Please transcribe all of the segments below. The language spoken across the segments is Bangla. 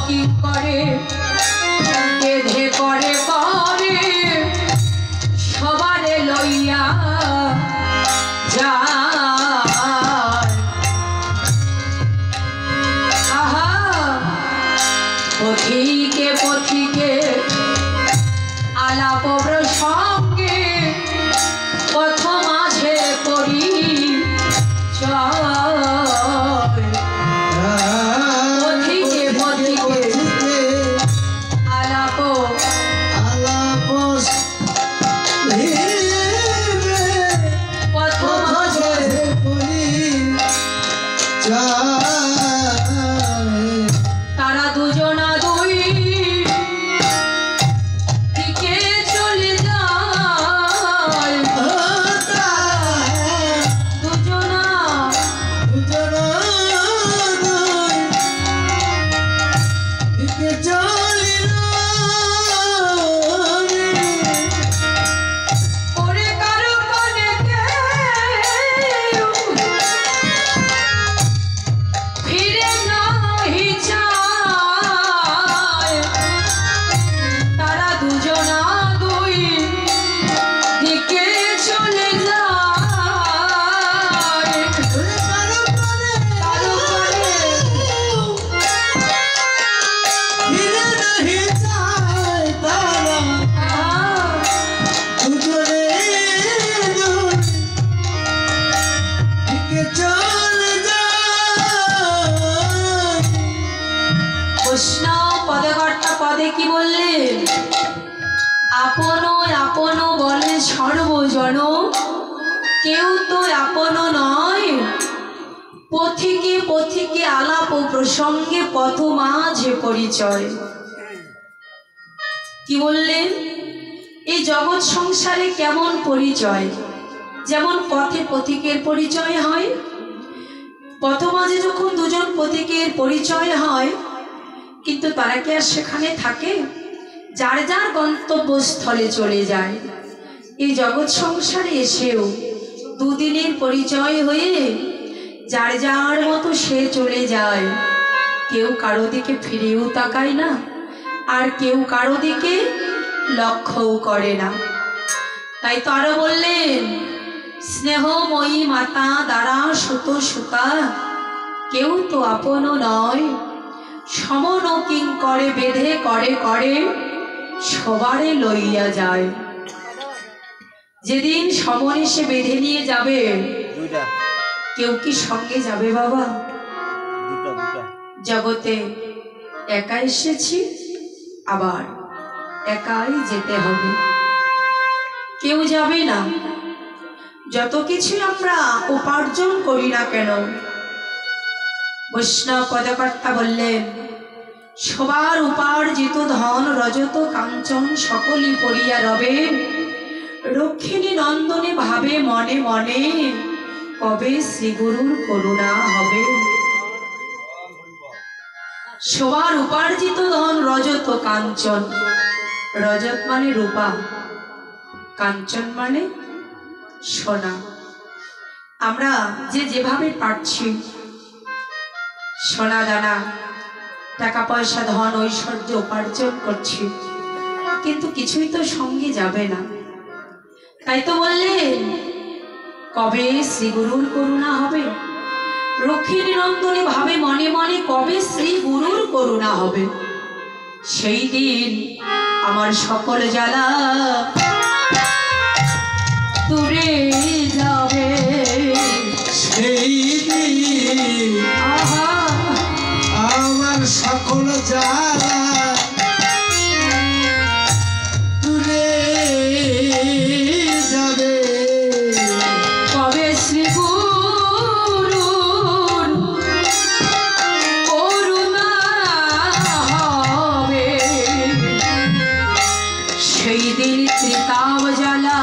কি করে বেঁধে করে করে সবারে লইয়া যায়। আহা পথিকে পথিকে আলাপ প্রসঙ্গে পথ মাঝে পড়ি পথিকে পথিকে আলাপ পথ মাঝে তারা দুজনা দুই দিকে চলে যায়। দুজনা ওরে কারো কানে কেউ ফিরে নাহি যায়। তারা দুজনা দুই দিকে চলে যায়। কারো কানে বৈষ্ণব পদকর্তা পদে কি বললেন? আপন আপন বলে সর্বজন, কেউ তো আপন নয়। পথিকে পথিকে আলাপ ও প্রসঙ্গে পথ মাঝে পরিচয়। কি বললেন? এই জগৎ সংসারে কেমন পরিচয়? যেমন পথে পথিকের পরিচয় হয়, পথ মাঝে যখন দুজন পথিকের পরিচয় হয়, কিন্তু তারা কি আর সেখানে থাকে? যার যার গন্তব্যস্থলে চলে যায়। এই জগৎ সংসারে এসেও দুদিনের পরিচয় হয়ে যার যার মতো সে চলে যায়। কেউ কারো দিকে ফিরেও তাকায় না, আর কেউ কারো দিকে লক্ষ্যও করে না। তাই তো আরো বললেন, স্নেহময়ী মাতা দ্বারা সুত সুতা, কেউ তো আপন নয়। সমন কিং করে বেঁধে করে করে সবারে লইয়া যায়। যেদিন সমন এসে বেঁধে নিয়ে যাবে, কেউ কি সঙ্গে যাবে বাবা? জগতে একা এসেছি, আবার একাই যেতে হবে, কেউ যাবে না। যত কিছু আমরা উপার্জন করি না কেন, বৈষ্ণব পদকর্তা বললেন, সবার উপার্জিত ধন রজত কাঞ্চন সকলই পড়িয়া রবে। রক্ষিণী নন্দনে ভাবে মনে মনে, কবে শ্রীগুরুর করুণা হবে। সবার উপার্জিত ধন রজত কাঞ্চন, রজত মানে রূপা, কাঞ্চন মানে সোনা। আমরা যে যেভাবে পাচ্ছি সোনা দানা, টাকা পয়সা, ধন ঐশ্বর্য উপার্জন করছি, কিন্তু কিছুই তো সঙ্গে যাবে না। তাই তো বললেন, কবে শ্রী গুরুর করুণা হবে। রক্ষিণী নন্দনে ভাবে মনে মনে, কবে শ্রী গুরুর করুণা হবে। সেই দিন আমার সকল জ্বালা দূরে যাবে। সেই দিন আমার সকল জ্বালা দূরে যাবে। কবে শ্রী গুরুর করুণা হবে। সেই দিন ত্রিতাব জ্বালা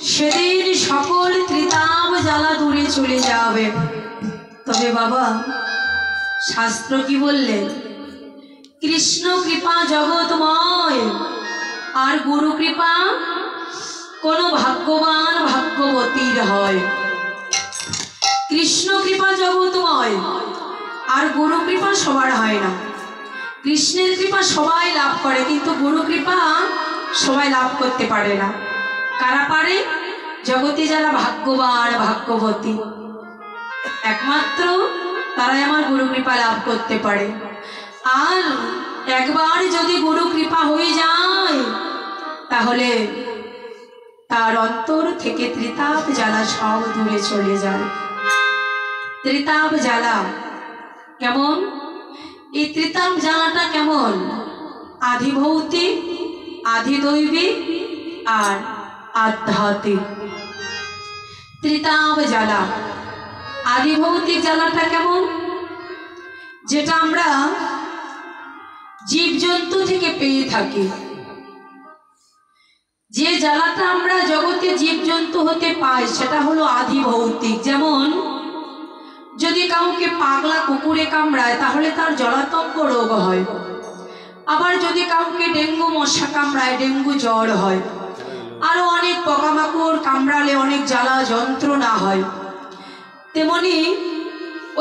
সেদিন সকল ত্রিতাপ জ্বালা দূরে চলে যাবে। তবে বাবা, শাস্ত্র কি বললেন? কৃষ্ণ কৃপা জগৎময়, আর গুরু কৃপা কোন ভাগ্যবান ভাগ্যবতীর হয়। কৃষ্ণ কৃপা জগৎময়, আর গুরু কৃপা সবার হয় না। কৃষ্ণের কৃপা সবাই লাভ করে, কিন্তু গুরু কৃপা সবাই লাভ করতে পারে না। কারা পারে? জগতে যারা ভাগ্যবান ভাগ্যবতী, একমাত্র তারাই আমার গুরু কৃপা লাভ করতে পারে। আর একবার যদি গুরু কৃপা হয়ে যায়, তাহলে তার অন্তর থেকে ত্রিতাপ জ্বালা সব দূরে চলে যায়। ত্রিতাপ জ্বালা কেমন? এই ত্রিতাপ জ্বালাটা কেমন? আধি ভৌতিক, আধি দৈবিক, আর আধ্যাত্মিক। ত্রিতাপ জ্বালা, আধি ভৌতিক জ্বালাটা কেমন? যেটা আমরা জীবজন্তু থেকে পেয়ে থাকি, যে জ্বালাটা আমরা জগতে জীবজন্তু হতে পাই, সেটা হলো আধি ভৌতিক। যেমন যদি কাউকে পাগলা কুকুরে কামড়ায়, তাহলে তার জলাতঙ্ক রোগ হয়। আবার যদি কাউকে ডেঙ্গু মশা কামড়ায়, ডেঙ্গু জ্বর হয়। আরো অনেক পোকামাকড় কামড়ালে অনেক জ্বালা যন্ত্রণা হয়। তেমনি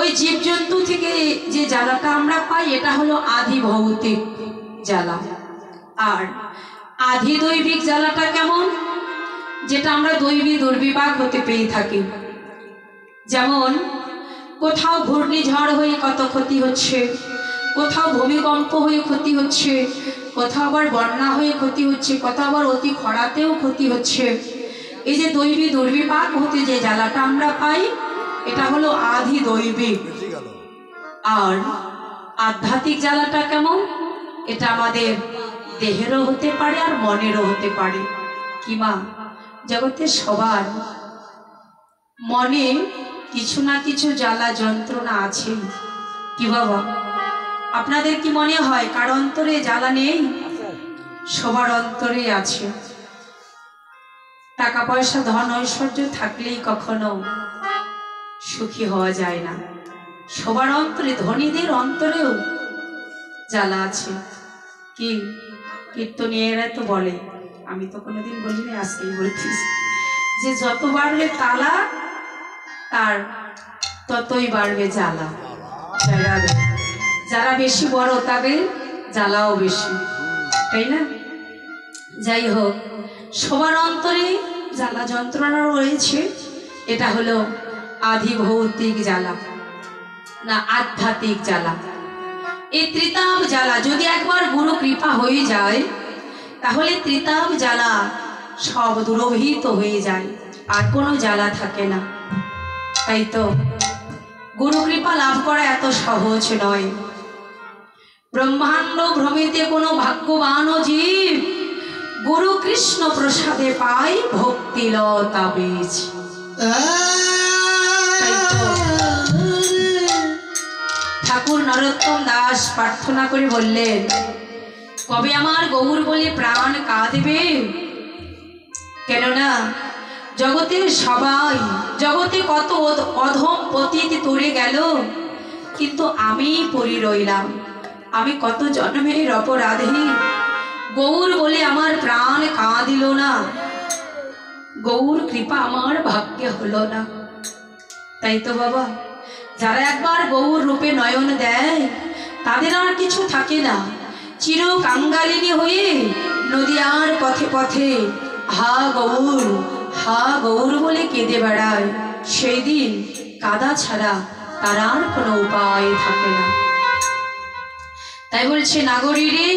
ওই জীবজন্তু থেকে যে জ্বালাটা আমরা পাই, এটা হলো আধি ভৌতিক জ্বালা। আর আধি দৈবিক জ্বালাটা কেমন? যেটা আমরা দৈবী দুর্বিপাক হতে পেয়ে থাকি। যেমন কোথাও ঘূর্ণিঝড় হয়ে কত ক্ষতি হচ্ছে, কোথাও ভূমিকম্প হয়ে ক্ষতি হচ্ছে, কোথাও আবার বন্যা হয়ে ক্ষতি হচ্ছে, কোথাও আবার অতি খরাতেও ক্ষতি হচ্ছে। এই যে দৈবী দুর্বিপাক হতে যে জ্বালাটা আমরা পাই, এটা হলো আধি দৈবিক। আর আধ্যাত্মিক জ্বালাটা কেমন? এটা আমাদের দেহেরও হতে পারে, আর মনেরও হতে পারে। কি মা, জগতে সবার মনে কিছু না কিছু জ্বালা যন্ত্রণা আছে। কি বাবা, আপনাদের কি মনে হয় কার অন্তরে জ্বালা নেই? সবার অন্তরে আছে। টাকা পয়সা ধন ঐশ্বর্য থাকলেই কখনো সুখী হওয়া যায় না। সবার অন্তরে, ধনীদের অন্তরেও জ্বালা আছে। কি কীর্তনীয়রা তো বলে, আমি তো কোনোদিন বলিনি, আজকেই বলতেছি, যে যত বাড়বে তালা, তার ততই বাড়বে জ্বালা। যারা বেশি বড়, তাদের জ্বালাও বেশি, তাই না? যাই হোক, সবার অন্তরে জ্বালা যন্ত্রণা রয়েছে। এটা হলো আধি ভৌতিক জ্বালা, না আধ্যাত্মিক জ্বালা। এই ত্রিতাপ জ্বালা যদি একবার গুরু কৃপা হয়ে যায়, তাহলে ত্রিতাপ জ্বালা সব দুরভিত হয়ে যায়, আর কোনো জ্বালা থাকে না। তাই তো গুরু কৃপা লাভ করা এত সহজ নয়। ব্রহ্মাণ্ড ভ্রমিতে কোনো ভাগ্যবান জীব গুরু কৃষ্ণ প্রসাদে পাই ভক্তিলতা বীজ। ঠাকুর নরোত্তম দাস প্রার্থনা করে বললেন, কবে আমার গৌর বলে প্রাণ কাঁদবে? কেননা জগতের সবাই, জগতে কত অধম পতিত তরে গেল, কিন্তু আমি পড়ে রইলাম। আমি কত জন্মের অপরাধী, গৌর বলে আমার প্রাণ কাঁদিল না, গৌর কৃপা আমার ভাগ্যে হলো না। তাই তো বাবা, যারা একবার গৌর রূপে নয়ন দেয়, তাদের আর কিছু থাকে না। চির কাঙ্গালিনী হয়ে নদিয়ার পথে পথে হা গৌর, হা গৌর বলে কেঁদে বেড়ায়। সেই দিন কাদা ছাড়া তার আর কোনো উপায় থাকে না। তাই বলছে, নাগরী রে